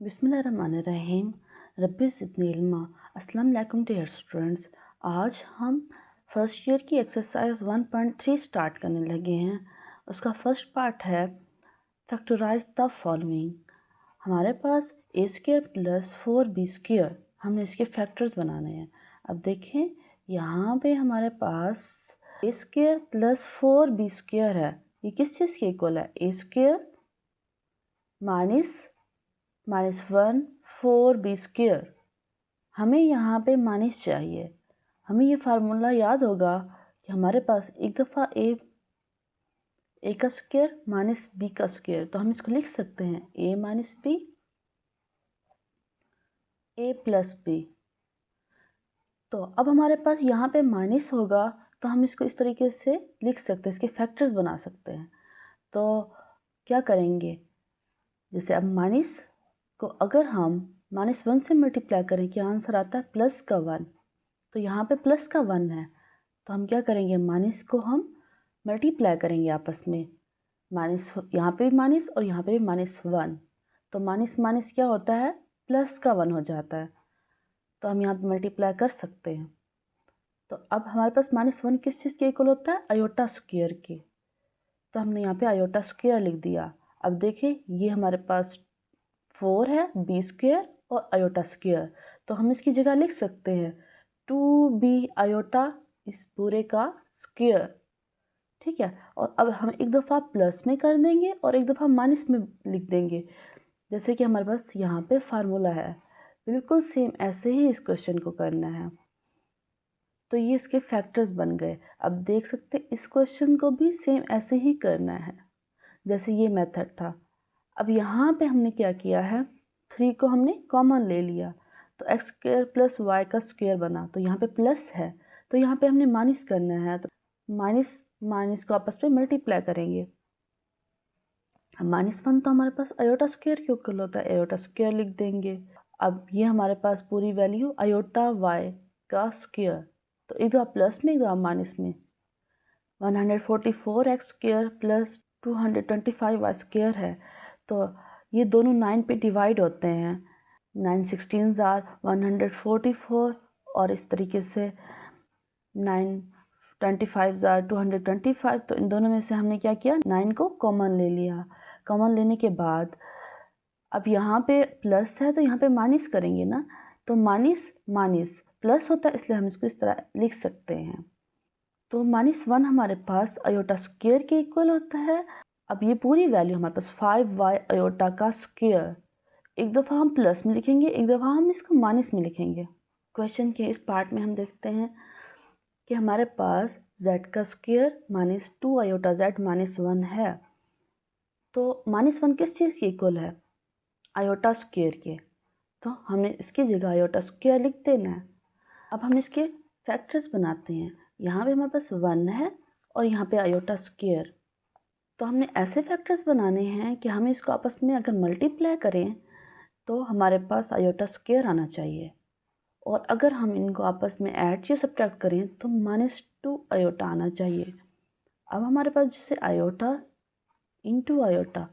बिस्मिल्लाहिर्रहमानिर्रहीम। रब्बी ज़िदनी इल्मा। अस्सलाम वालेकुम डियर स्टूडेंट्स। आज हम फर्स्ट ईयर की एक्सरसाइज 1.3 स्टार्ट करने लगे हैं। उसका फर्स्ट पार्ट है फैक्टराइज द फॉलोइंग। हमारे पास A square plus 4b square, हमने इसके फैक्टर्स बनाने हैं। अब देखें, यहाँ पे हमारे पास A square plus 4b square है। ये किस चीज़ के इक्वल है? ए स्क्वायर माइनस 1 4b स्क्वायर। हमें यहाँ पे माइनस चाहिए। हमें ये फार्मूला याद होगा कि हमारे पास एक दफ़ा ए का स्क्वायर माइनस बी का स्क्वायर, तो हम इसको लिख सकते हैं ए माइनस बी, ए प्लस बी। तो अब हमारे पास यहाँ पे माइनस होगा, तो हम इसको इस तरीके से लिख सकते हैं, इसके फैक्टर्स बना सकते हैं। तो क्या करेंगे, जैसे अब माइनस को अगर हम -1 से मल्टीप्लाई करें, क्या आंसर आता है? प्लस का 1। तो यहाँ पे प्लस का 1 है, तो हम क्या करेंगे, माइनस को हम मल्टीप्लाई करेंगे आपस में। माइनस, यहाँ पे भी माइनस और यहाँ पे भी -1, तो माइनस माइनस क्या होता है? प्लस का 1 हो जाता है। तो हम यहाँ पे मल्टीप्लाई कर सकते हैं। तो अब हमारे पास -1 किस चीज़ के इक्वल होता है? आयोटा स्क्वायर के। तो हमने यहाँ पे आयोटा स्क्वायर लिख दिया। अब देखिए, ये हमारे पास 4 है, बी स्क्वायर और आयोटा स्क्वायर, तो हम इसकी जगह लिख सकते हैं 2b आयोटा इस पूरे का स्क्वायर। ठीक है, और अब हम एक दफ़ा प्लस में कर देंगे और एक दफ़ा माइनस में लिख देंगे, जैसे कि हमारे पास यहाँ पे फार्मूला है। बिल्कुल सेम ऐसे ही इस क्वेश्चन को करना है। तो ये इसके फैक्टर्स बन गए। अब देख सकते इस क्वेश्चन को भी सेम ऐसे ही करना है जैसे ये मेथड था। अब यहाँ पे हमने क्या किया है, 3 को हमने कॉमन ले लिया, तो एक्स स्क्वायर प्लस वाई का स्क्वायर बना। तो यहाँ पे प्लस है, तो यहाँ पे हमने माइनस करना है, तो माइनस माइनस को आपस में मल्टीप्लाई करेंगे। -1 तो हमारे पास आयोटा स्क्वायर के इक्वल होता है, आयोटा स्क्वायर लिख देंगे। अब ये हमारे पास पूरी वैल्यू आयोटा वाई का स्क्वायर, तो एक दफ़ा प्लस में एक दफ़ा माइनस में। 144 X square plus 225 Y square है, तो ये दोनों 9 पे डिवाइड होते हैं। 9 16 ज़ार 144 और इस तरीके से 9 25 ज़ार 225। तो इन दोनों में से हमने क्या किया, 9 को कॉमन ले लिया। कॉमन लेने के बाद अब यहाँ पे प्लस है, तो यहाँ पे माइनस करेंगे ना, तो माइनस माइनस प्लस होता है, इसलिए हम इसको इस तरह लिख सकते हैं। तो -1 हमारे पास आयोटा स्क्वायर के इक्वल होता है। अब ये पूरी वैल्यू हमारे पास 5y आयोटा का स्क्वायर, एक दफ़ा हम प्लस में लिखेंगे, एक दफ़ा हम इसको माइनस में लिखेंगे। क्वेश्चन के इस पार्ट में हम देखते हैं कि हमारे पास z का स्क्वायर -2 आयोटा z -1 है। तो -1 किस चीज़ के इक्वल है? आयोटा स्क्वायर के, तो हमने इसकी जगह आयोटा स्क्वायर लिख देना है। अब हम इसके फैक्टर्स बनाते हैं। यहाँ पे हमारे पास 1 है और यहाँ पे आयोटा स्क्वायर, तो हमने ऐसे फैक्टर्स बनाने हैं कि हमें इसको आपस में अगर मल्टीप्लाई करें तो हमारे पास आयोटा स्क्वायर आना चाहिए, और अगर हम इनको आपस में ऐड या सब्ट्रैक्ट करें तो -2 आयोटा आना चाहिए। अब हमारे पास जैसे आयोटा इंटू आयोटा,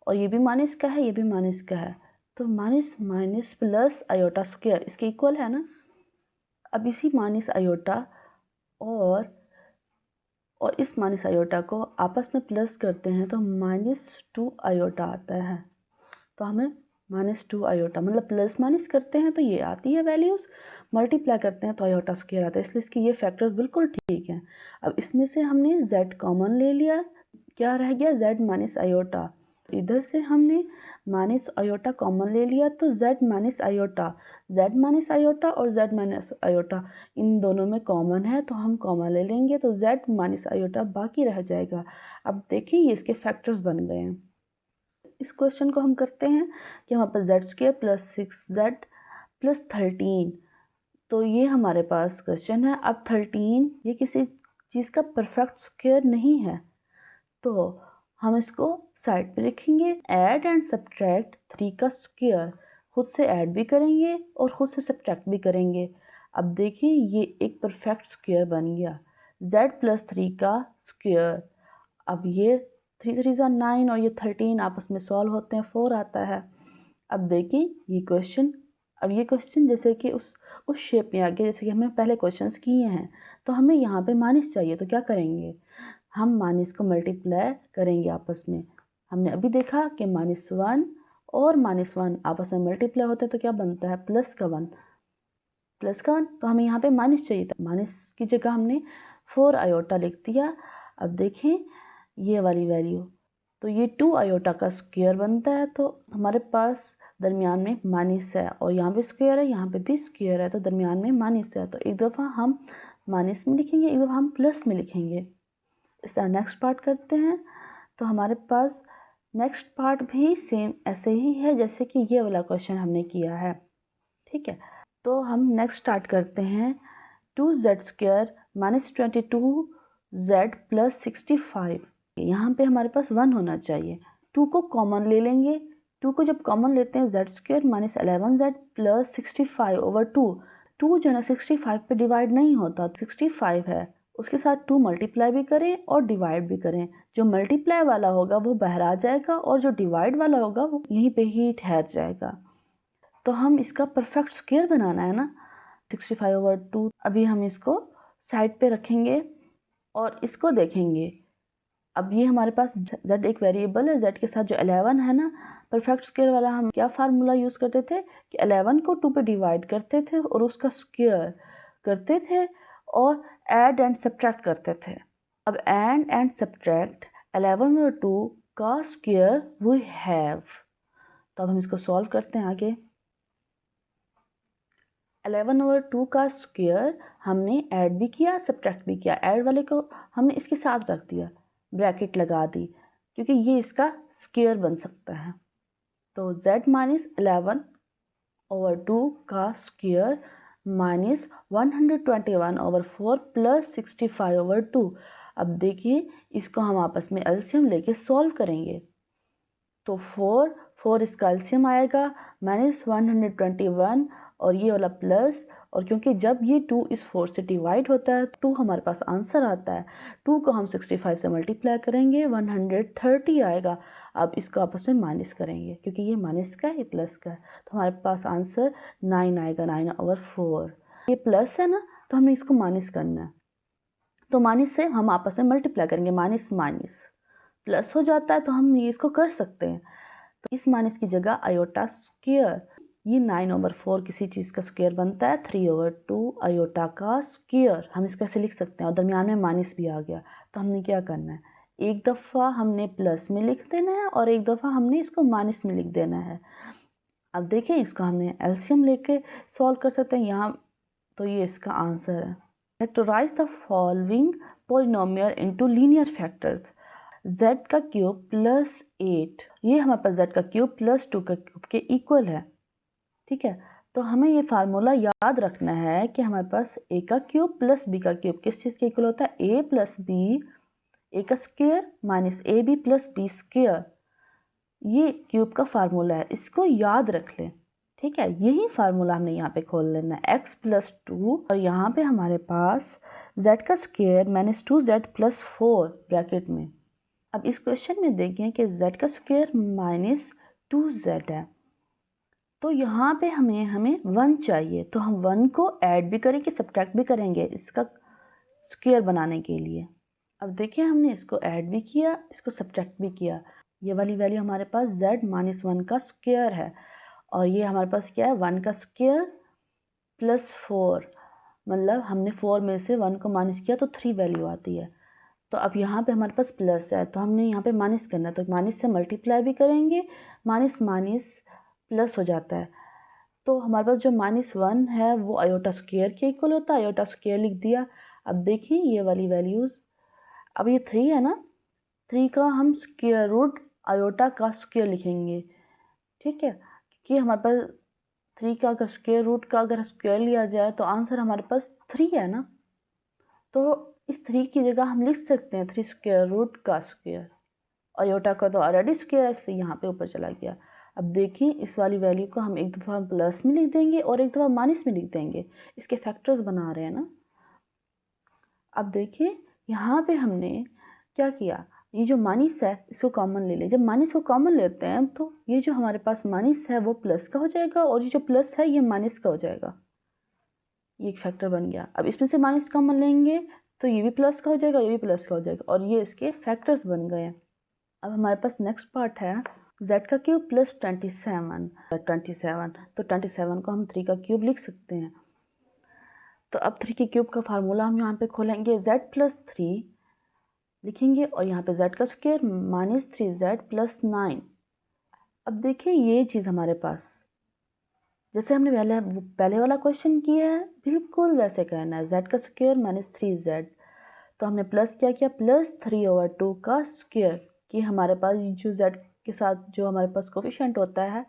और ये भी माइनस का है, ये भी माइनस का है, तो minus minus plus iota square इसके इक्वल है ना। अब इसी माइनस आयोटा और इस माइनस आयोटा को आपस में प्लस करते हैं तो -2 आयोटा आता है। तो हमें -2 आयोटा मतलब प्लस माइनस करते हैं तो ये आती है वैल्यूज़, मल्टीप्लाई करते हैं तो आयोटा स्क्वायर आता है, इसलिए इसके ये फैक्टर्स बिल्कुल ठीक हैं। अब इसमें से हमने z कॉमन ले लिया, क्या रह गया? z minus iota. इधर से हमने माइनस आयोटा कॉमन ले लिया, तो z माइनस आयोटा, और z माइनस आयोटा इन दोनों में कॉमन है, तो हम कॉमन ले लेंगे, तो z माइनस आयोटा बाकी रह जाएगा। अब देखिए, ये इसके फैक्टर्स बन गए हैं। इस क्वेश्चन को हम करते हैं कि हमारे पास z square plus 6z plus 13, तो ये हमारे पास क्वेश्चन है। अब 13 ये किसी चीज़ का परफेक्ट स्क्वायर नहीं है, तो हम इसको साइड पे लिखेंगे। ऐड एंड सब्ट्रैक्ट 3 का स्क्वायर, खुद से ऐड भी करेंगे और खुद से सब्ट्रैक्ट भी करेंगे। अब देखिए, ये एक परफेक्ट स्क्वायर बन गया, z प्लस 3 का स्क्वायर। अब ये 3 3 9 और ये 13 आपस में सॉल्व होते हैं, 4 आता है। अब देखिए ये क्वेश्चन, अब ये क्वेश्चन जैसे कि उस शेप में आ गया जैसे कि हमने पहले क्वेश्चंस किए हैं। तो हमें यहाँ पे माइनस चाहिए, तो क्या करेंगे, हम माइनस को मल्टीप्लाई करेंगे आपस में। हमने अभी देखा कि -1 और -1 आपस में मल्टीप्लाई होते हैं तो क्या बनता है, +1 +1। तो हमें यहाँ पे माइनस चाहिए था, माइनस की जगह हमने 4 आयोटा लिख दिया। अब देखें ये वाली वैल्यू, तो ये 2 आयोटा का स्क्वायर बनता है, तो हमारे पास दरमियान में माइनस है और यहाँ पे स्क्वायर है, यहाँ पे भी स्क्वायर है, तो दरमियान में माइनस है। तो एक दफ़ा हम माइनस में लिखेंगे, एक दफ़ा हम प्लस में लिखेंगे। इस तरह नेक्स्ट पार्ट करते हैं। तो हमारे पास नेक्स्ट पार्ट भी सेम ऐसे ही है जैसे कि ये वाला क्वेश्चन हमने किया है, ठीक है। तो हम नेक्स्ट स्टार्ट करते हैं। 2z² - 22z + 65, यहाँ पे हमारे पास 1 होना चाहिए। 2 को कॉमन ले लेंगे, 2 को जब कॉमन लेते हैं z² - 11z + 65/2। 2 जो है ना 65 पे डिवाइड नहीं होता, 65 है उसके साथ 2 मल्टीप्लाई भी करें और डिवाइड भी करें। जो मल्टीप्लाई वाला होगा वो बाहर आ जाएगा और जो डिवाइड वाला होगा वो यहीं पे ही ठहर जाएगा। तो हम इसका परफेक्ट स्क्वायर बनाना है ना, 65/2। अभी हम इसको साइड पे रखेंगे और इसको देखेंगे। अब ये हमारे पास z एक वेरिएबल है, z के साथ जो 11 है ना, परफेक्ट स्क्वायर वाला हम क्या फार्मूला यूज़ करते थे कि 11 को 2 पे डिवाइड करते थे और उसका स्क्वायर करते थे और ऐड एंड सब्ट्रैक्ट करते थे। अब ऐड एंड सब्ट्रैक्ट 11/2 का स्क्वायर वी हैव। तो अब हम इसको सॉल्व करते हैं आगे। 11/2 का स्क्वायर हमने ऐड भी किया सब्ट्रैक्ट भी किया, ऐड वाले को हमने इसके साथ रख दिया, ब्रैकेट लगा दी क्योंकि ये इसका स्क्वायर बन सकता है। तो z - 11/2 का स्क्वायर -121/4 + 65/2। अब देखिए इसको हम आपस में एलसीएम लेके सॉल्व करेंगे। तो 4 इसका एलसीएम आएगा -121 और ये वाला प्लस, और क्योंकि जब ये 2 इस 4 से डिवाइड होता है 2 हमारे पास आंसर आता है। 2 को हम 65 से मल्टीप्लाई करेंगे 130 आएगा। अब इसको आपस में माइनस करेंगे क्योंकि ये माइनस का है ये प्लस का है, तो हमारे पास आंसर 9 आएगा, 9/4। ये प्लस है ना तो हमें इसको माइनस करना है, तो माइनस से हम आपस में मल्टीप्लाई करेंगे, माइनस माइनस प्लस हो जाता है, तो हम ये इसको कर सकते हैं। तो इस माइनस की जगह आयोटा स्क्वायर, ये 9/4 किसी चीज़ का स्क्वायर बनता है, 3/2 आयोटा का स्क्वायर। हम इसको ऐसे लिख सकते हैं और दरमियान में माइनस भी आ गया। तो हमने क्या करना है, एक दफ़ा हमने प्लस में लिख देना है और एक दफ़ा हमने इसको माइनस में लिख देना है। अब देखिए इसको हमने एलसीएम लेके सॉल्व कर सकते हैं यहाँ, तो ये इसका आंसर है। Factorise the following polynomial into linear factors. z का क्यूब + 8, ये हमारे पास z का क्यूब + 2 का क्यूब के इक्वल है, ठीक है। तो हमें ये फार्मूला याद रखना है कि हमारे पास a का क्यूब + b का क्यूब किस चीज़ के इक्वल होता है, a + b, a का स्क्वायर -ab + b स्क्वायर। ये क्यूब का फार्मूला है, इसको याद रख लें, ठीक है। यही फार्मूला हमने यहाँ पे खोल लेना है, x + 2 और यहाँ पे हमारे पास z का स्क्वायर -2z + 4 ब्रैकेट में। अब इस क्वेश्चन में देखें कि z का स्क्वायर -2z है, तो यहाँ पे हमें 1 चाहिए, तो हम 1 को ऐड भी करेंगे सब्ट्रैक्ट भी करेंगे इसका स्क्वायर बनाने के लिए। अब देखिए हमने इसको ऐड भी किया इसको सब्ट्रैक्ट भी किया। ये वाली वैल्यू हमारे पास z - 1 का स्क्वायर है और ये हमारे पास क्या है 1 का स्क्वायर + 4, मतलब हमने 4 में से 1 को माइनस किया तो 3 वैल्यू आती है। तो अब यहाँ पे हमारे पास प्लस है तो हमने यहाँ पे माइनस करना है, तो माइनस से मल्टीप्लाई भी करेंगे, माइनस माइनस प्लस हो जाता है। तो हमारे पास जो -1 है वो आयोटा स्क्वायर के इक्वल होता है, आयोटा स्क्वायर लिख दिया। अब देखिए ये वाली वैल्यूज़, अब ये 3 है ना, 3 का हम स्क्वायर रूट आयोटा का स्क्वायर लिखेंगे, ठीक है। क्योंकि हमारे पास 3 का अगर स्क्वायर रूट का अगर स्क्वायर लिया जाए तो आंसर हमारे पास 3 है ना, तो इस 3 की जगह हम लिख सकते हैं 3 स्क्वायर रूट का स्क्वायर। आयोटा का तो ऑलरेडी स्क्वायर है इसलिए यहाँ पे ऊपर चला गया। अब देखिए इस वाली वैल्यू को हम एक दफ़ा प्लस में लिख देंगे और एक दफ़ा माइनस में लिख देंगे, इसके फैक्टर्स बना रहे हैं ना। अब देखिए यहाँ पे हमने क्या किया, ये जो माइनस है इसको कॉमन ले लें। जब माइनस को कॉमन लेते हैं तो ये जो हमारे पास माइनस है वो प्लस का हो जाएगा और ये जो प्लस है ये माइनस का हो जाएगा। ये एक फैक्टर बन गया। अब इसमें से माइनस कॉमन लेंगे तो ये भी प्लस का हो जाएगा, ये भी प्लस का हो जाएगा और ये इसके फैक्टर्स बन गए। अब हमारे पास नेक्स्ट पार्ट है z का क्यूब प्लस 27 तो 27 को हम 3 का क्यूब लिख सकते हैं। तो अब 3 के क्यूब का फार्मूला हम यहाँ पे खोलेंगे, z प्लस 3 लिखेंगे और यहाँ पे z का स्क्वायर माइनस 3z प्लस 9। अब देखिए ये चीज़ हमारे पास जैसे हमने पहले वाला क्वेश्चन किया है बिल्कुल वैसे करना है, z का स्क्वायर माइनस 3z। तो हमने प्लस क्या किया, प्लस 3/2 का स्क्वायर कि हमारे पास जो z के साथ जो हमारे पास कोफिशिएंट होता है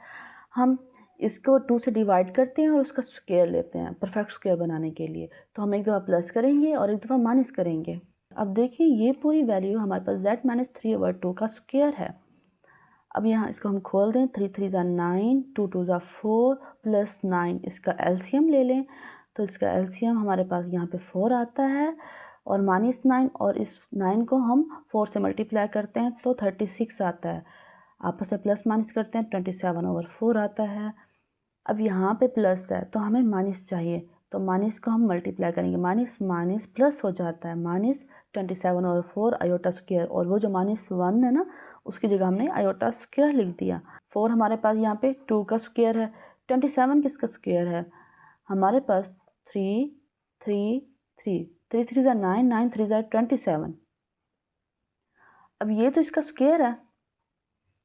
हम इसको 2 से डिवाइड करते हैं और उसका स्क्वायर लेते हैं परफेक्ट स्क्वायर बनाने के लिए। तो हम एक दफ़ा प्लस करेंगे और एक दफ़ा माइनस करेंगे। अब देखिए ये पूरी वैल्यू हमारे पास z माइनस 3/2 का स्क्वायर है। अब यहाँ इसको हम खोल दें, 3 3 ज़ा 9, 2 2 ज़ा 4 प्लस 9 इसका एलसीएम ले लें। तो इसका एलसीएम हमारे पास यहाँ पे 4 आता है और माइनस 9 और इस 9 को हम 4 से मल्टीप्लाई करते हैं तो 36 आता है। आपस में प्लस माइनस करते हैं 27/4 आता है। अब यहाँ पे प्लस है तो हमें माइनस चाहिए तो माइनस को हम मल्टीप्लाई करेंगे, माइनस माइनस प्लस हो जाता है, माइनस 27/4 आयोटा स्क्वायर और वो जो -1 है ना उसकी जगह हमने आयोटा स्क्वायर लिख दिया। 4 हमारे पास यहाँ पे 2 का स्क्वायर है, 27 किसका स्क्वायर है हमारे पास 3 3 3 3 3 ज़ा 9 9 3 ज़ा 27। अब ये तो इसका स्क्वायर है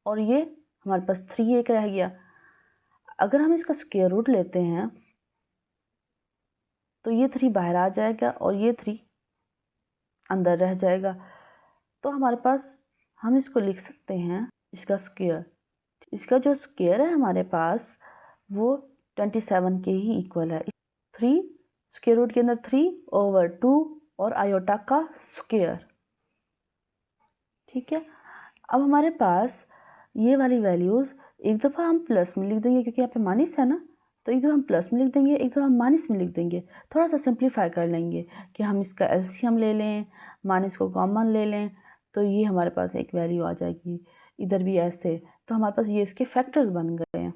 और ये हमारे पास 3 एक रह गया। अगर हम इसका स्क्वायर रूट लेते हैं तो ये 3 बाहर आ जाएगा और ये 3 अंदर रह जाएगा। तो हमारे पास हम इसको लिख सकते हैं इसका स्क्वायर, इसका जो स्क्वायर है हमारे पास वो 27 के ही इक्वल है। 3 स्क्वायर रूट के अंदर 3/2 और आयोटा का स्क्वायर। ठीक है, अब हमारे पास ये वाली वैल्यूज़ एक दफ़ा हम प्लस में लिख देंगे क्योंकि यहाँ पे माइनस है ना, तो एक दफ़ा हम प्लस में लिख देंगे, एक दफ़ा हम माइनस में लिख देंगे। थोड़ा सा सिंप्लीफाई कर लेंगे कि हम इसका एलसीएम ले लें, माइनस को कॉमन ले लें तो ये हमारे पास एक वैल्यू आ जाएगी। इधर भी ऐसे, तो हमारे पास ये इसके फैक्टर्स बन गए हैं।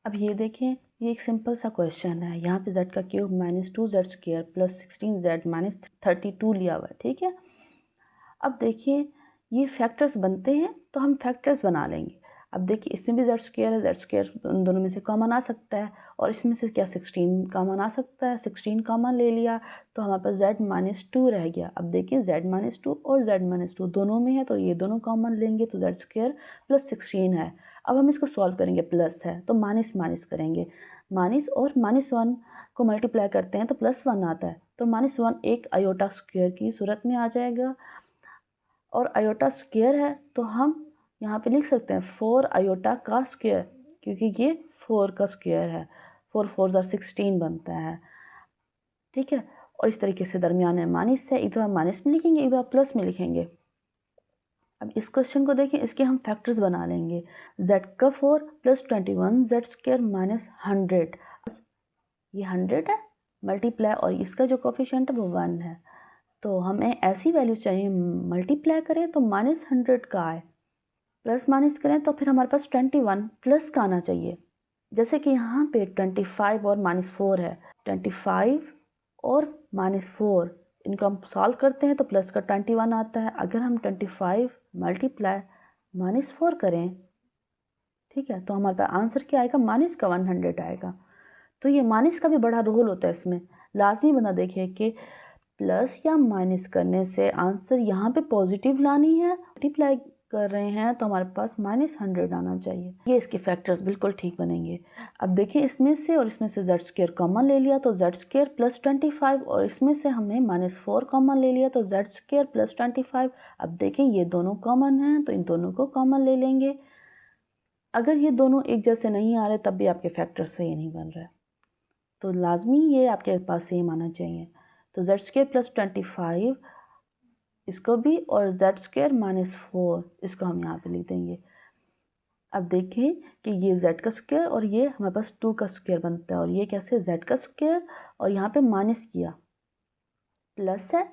अब ये देखें, ये एक सिंपल सा क्वेश्चन है। यहाँ पे z का cube -2z² plus 16z minus 32 लिया हुआ है। ठीक है, अब देखिए ये फैक्टर्स बनते हैं तो हम फैक्टर्स बना लेंगे। अब देखिए इसमें भी z² है, z² उन दोनों में से कॉमन आ सकता है और इसमें से क्या 16 कॉमन आ सकता है, 16 कॉमन ले लिया तो हमारे पास z-2 रह गया। अब देखिए z-2 और z-2 दोनों में है तो ये दोनों कॉमन लेंगे तो z² प्लस 16 है। अब हम इसको सॉल्व करेंगे, प्लस है तो माइनस माइनस करेंगे, माइनस और -1 को मल्टीप्लाई करते हैं तो +1 आता है तो -1 एक आयोटा स्क्वायर की सूरत में आ जाएगा और आयोटा स्क्वायर है तो हम यहाँ पे लिख सकते हैं 4 आयोटा का स्क्वायर क्योंकि ये 4 का स्क्वायर है, 4 4 ज़ा 16 बनता है। ठीक है, और इस तरीके से दरमियान में माइनस है, एक बार माइनस में लिखेंगे एक बार प्लस में लिखेंगे। अब इस क्वेश्चन को देखें, इसके हम फैक्टर्स बना लेंगे। z का 4 प्लस 21 z² माइनस 100, ये 100 है मल्टीप्लाई और इसका जो कोफिशिएंट है वो 1 है तो हमें ऐसी वैल्यू चाहिए मल्टीप्लाई करें तो -100 का आए, प्लस माइनस करें तो फिर हमारे पास 21 प्लस का आना चाहिए। जैसे कि यहाँ पे 25 और -4 है, 25 और -4 इनको हम सॉल्व करते हैं तो प्लस का 21 आता है। अगर हम 25 मल्टीप्लाई -4 करें, ठीक है, तो हमारे पास आंसर क्या आएगा, माइनस का 100 आएगा। तो ये माइनस का भी बड़ा रोल होता है इसमें। लाजमी बना देखिए कि प्लस या माइनस करने से आंसर यहाँ पे पॉजिटिव लानी है, मल्टीप्लाई कर रहे हैं तो हमारे पास -100 आना चाहिए। ये इसके फैक्टर्स बिल्कुल ठीक बनेंगे। अब देखिए इसमें से और इसमें से z² कॉमन ले लिया तो z² प्लस 25 और इसमें से हमने -4 कॉमन ले लिया तो z² प्लस 25। अब देखें ये दोनों कॉमन हैं तो इन दोनों को कॉमन ले लेंगे। अगर ये दोनों एक जैसे नहीं आ रहे तब भी आपके फैक्टर सही नहीं बन रहे तो लाजमी ये आपके पास सेम आना चाहिए। तो z² प्लस 25 इसको भी और z² -4 इसको हम यहाँ पे लिख देंगे। अब देखें कि ये z का स्क्वायर और ये हमारे पास 2 का स्क्वायर बनता है और ये कैसे z का स्क्वायर और यहाँ पे माइनस किया, प्लस है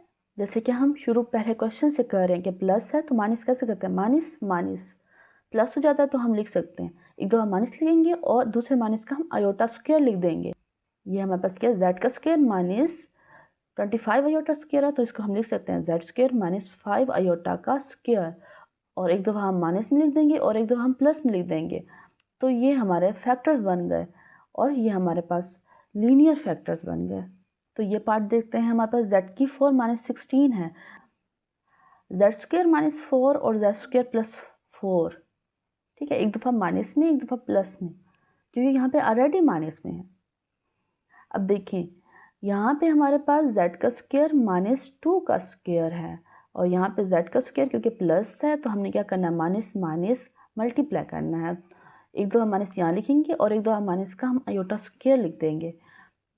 जैसे कि हम शुरू पहले क्वेश्चन से कर रहे हैं कि प्लस है तो माइनस कैसे करते हैं, माइनस माइनस प्लस हो जाता है तो हम लिख सकते हैं, एक दो हम माइनस लिखेंगे और दूसरे माइनस का हम आयोटा स्क्वायर लिख देंगे। ये हमारे पास क्या है, जेड का स्क्वायर माइनस 25 आयोटा स्क्वायर है, तो इसको हम लिख सकते हैं जेड स्क्वायर माइनस 5 आयोटा का स्क्वायर, और एक दफ़ा हम माइनस में लिख देंगे और एक दफ़ा हम प्लस में लिख देंगे। तो ये हमारे फैक्टर्स बन गए और ये हमारे पास लीनियर फैक्टर्स बन गए। तो ये पार्ट देखते हैं, हमारे पास जेड की 4 माइनस 16 है, जेड स्क्वायर माइनस 4 और जेड स्क्वायर प्लस 4, ठीक है, एक दफ़ा माइनस में एक दफ़ा प्लस में, क्योंकि यहाँ पे ऑलरेडी माइनस में है। अब देखें यहाँ पे हमारे पास z का स्क्वायर माइनस 2 का स्क्वायर है, और यहाँ पे z का स्क्वायर क्योंकि प्लस है तो हमने क्या करना है, माइनस माइनस मल्टीप्लाई करना है। एक दो हम माइनस यहाँ लिखेंगे और एक दो हम माइनस का हम आयोटा स्क्वायर लिख देंगे।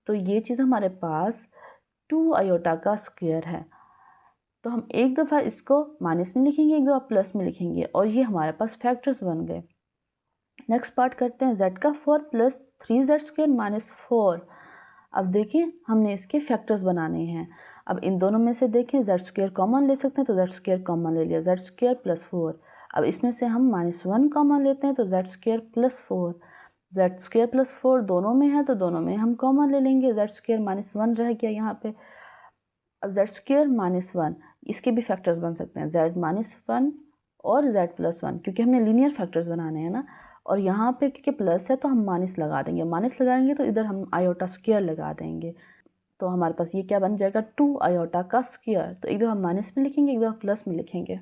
तो ये चीज़ हमारे पास 2 आयोटा का स्क्वायर है, तो हम एक दफ़ा इसको माइनस में लिखेंगे, एक दफ़ा प्लस में लिखेंगे, और ये हमारे पास फैक्टर्स बन गए। नेक्स्ट पार्ट करते हैं, z का 4 प्लस 3z स्क्वायर माइनस 4। अब देखिए हमने इसके फैक्टर्स बनाने हैं। अब इन दोनों में से देखें जेड स्क्वायर कॉमन ले सकते हैं, तो जेड स्क्वायर कॉमन ले लिया, जेड स्क्वायर प्लस 4। अब इसमें से हम -1 कॉमन लेते हैं, तो Z square plus 4, Z square plus 4 दोनों में है तो दोनों में हम कॉमन ले लेंगे, जेड स्क्वायर -1 रह गया यहाँ पे। अब जेड स्क्वायर -1 इसके भी फैक्टर्स बन सकते हैं, जेड -1 और जेड प्लस 1, क्योंकि हमने लीनियर फैक्टर्स बनाने हैं ना। और यहाँ पे क्योंकि प्लस है तो हम माइनस लगा देंगे, माइनस लगाएंगे तो इधर हम आयोटा स्क्वायर लगा देंगे, तो हमारे पास ये क्या बन जाएगा, 2 आयोटा का स्क्वायर। तो एक दफ़ा माइनस में लिखेंगे, एक दफ़ा प्लस में लिखेंगे।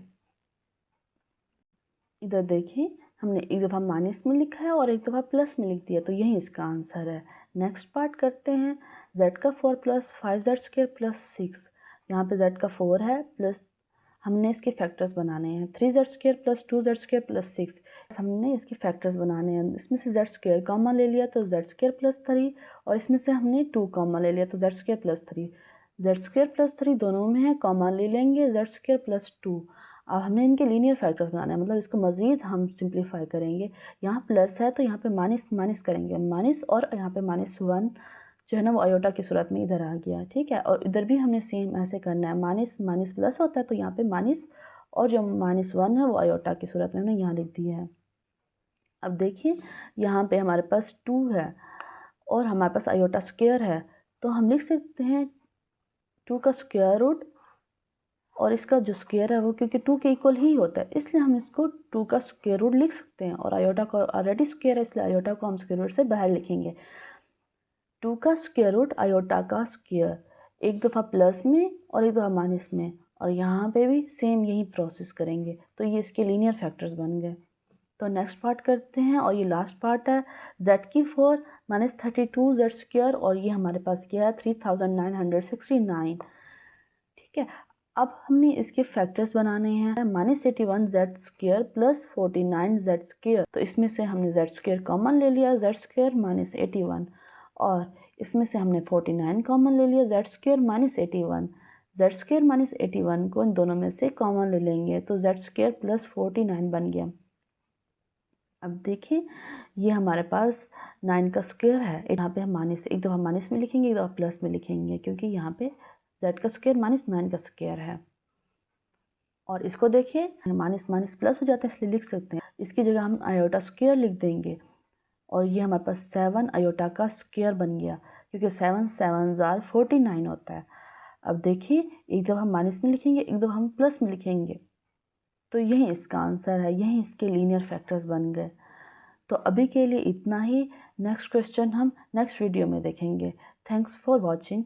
इधर देखिए हमने एक दफ़ा माइनस में लिखा है और एक दफ़ा प्लस में लिख दिया, तो यही इसका आंसर है। नेक्स्ट पार्ट करते हैं, z का 4 प्लस 5z स्क्वायर प्लस 6। यहाँ पे z का 4 है प्लस हमने इसके फैक्टर्स बनाने हैं, 3z square plus 2z square plus 6, हमने इसके फैक्टर्स बनाने हैं। इसमें से z स्क्वायर कॉमन ले लिया तो z स्क्वायर प्लस 3, और इसमें से हमने 2 कॉमन ले लिया तो z square plus 3, z square plus 3 दोनों में है, कॉमन ले लेंगे z स्क्वायर प्लस 2। अब हमने इनके लीनियर फैक्टर्स बनाना है, मतलब इसको मज़ीद हम सिंप्लीफाई करेंगे। यहाँ प्लस है तो यहाँ पे माइनस माइनस करेंगे, माइनस, और यहाँ पे -1 जो है ना वो आयोटा की सूरत में इधर आ गया, ठीक है। और इधर भी हमने सेम ऐसे करना है, माइनस माइनस प्लस होता है तो यहाँ पे माइनस, और जो -1 है वो आयोटा की सूरत में हमने यहाँ लिख दिया है। अब देखिए यहाँ पे हमारे पास 2 है और हमारे पास आयोटा स्क्वायर है, तो हम लिख सकते हैं 2 का स्क्वायर रूट, और इसका जो स्क्वायर है वो क्योंकि 2 के इक्वल ही होता है इसलिए हम इसको 2 का स्क्वायर रूट लिख सकते हैं, और आयोटा का ऑलरेडी स्क्वायर है इसलिए आयोटा को हम स्क्वायर रूट से बाहर लिखेंगे। 2 का स्क्वायर रूट आयोटा का स्क्वायर, एक दफ़ा प्लस में और एक दफ़ा माइनस में, और यहाँ पे भी सेम यही प्रोसेस करेंगे, तो ये इसके लीनियर फैक्टर्स बन गए। तो नेक्स्ट पार्ट करते हैं, और ये लास्ट पार्ट है, z की 4 माइनस 32 z स्क्वायर, और ये हमारे पास क्या है 3969, ठीक है। अब हमने इसके फैक्टर्स बनाने हैं, -81 z square plus 49 z square, तो इसमें से हमने z स्क्वायर कॉमन ले लिया, z स्क्वायर -81, और इसमें से हमने 49 कॉमन ले लिया, z स्क्वायर -81, z स्क्वायर -81 को इन दोनों में से कॉमन ले लेंगे तो z स्क्वायर प्लस 49 बन गया। अब देखिए ये हमारे पास 9 का स्क्वायर है, यहाँ पे हम एक दफ़ा माइनस में लिखेंगे, एक दफ़ा प्लस में लिखेंगे, क्योंकि यहाँ पे z का स्क्वायर -9 का स्क्वायर है। और इसको देखिए माइनस माइनस प्लस हो जाता है इसलिए लिख सकते हैं, इसकी जगह हम आयोटा स्क्वायर लिख देंगे, और ये हमारे पास 7 आयोटा का स्क्वायर बन गया, क्योंकि 7 7 जार 49 होता है। अब देखिए एक दफ़ा हम माइनस में लिखेंगे, एक दफ़ा हम प्लस में लिखेंगे, तो यही इसका आंसर है, यही इसके लीनियर फैक्टर्स बन गए। तो अभी के लिए इतना ही, नेक्स्ट क्वेश्चन हम नेक्स्ट वीडियो में देखेंगे। Thanks for watching.